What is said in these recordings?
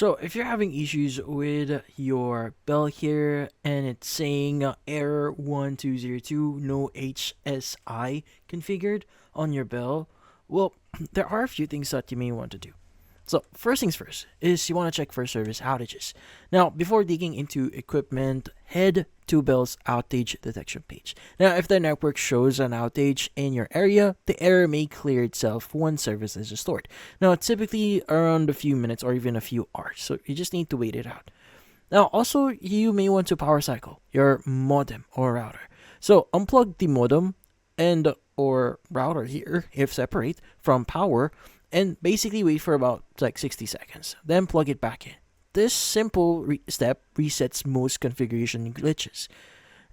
So if you're having issues with your bell here and it's saying error 1202, no HSI configured on your bell, well, there are a few things that you may want to do. So first things first is you want to check for service outages. Now, before digging into equipment, head to Bell's outage detection page. Now, if the network shows an outage in your area, the error may clear itself once service is restored. Now, it's typically around a few minutes or even a few hours, so you just need to wait it out. Now, also, you may want to power cycle your modem or router. So, unplug the modem and or router here, if separate, from power and basically wait for about like 60 seconds. Then plug it back in. This simple step resets most configuration glitches.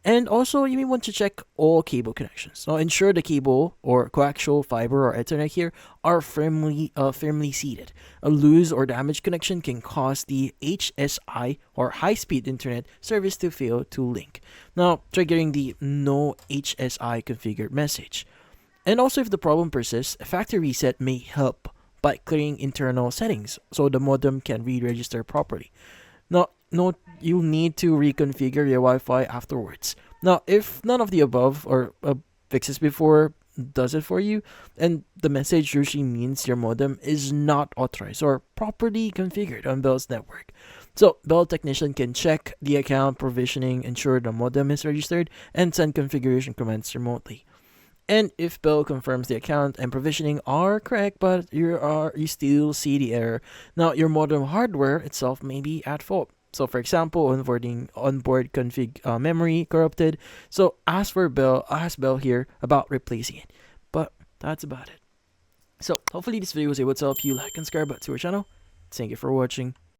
And also, you may want to check all cable connections. Now, ensure the cable or coaxial fiber or Ethernet here are firmly seated. A loose or damaged connection can cause the HSI or high-speed internet service to fail to link. Now, triggering the no HSI configured message. And also, if the problem persists, a factory reset may help by clearing internal settings so the modem can re-register properly. Now, note you'll need to reconfigure your Wi-Fi afterwards. Now, if none of the above or fixes before does it for you, and the message usually means your modem is not authorized or properly configured on Bell's network. So, Bell technician can check the account provisioning, ensure the modem is registered, and send configuration commands remotely. And if Bell confirms the account and provisioning are correct, but you still see the error, now your modem hardware itself may be at fault. So, for example, onboard config memory corrupted. So, ask Bell here about replacing it. But that's about it. So, hopefully this video was able to help you like and subscribe to our channel. Thank you for watching.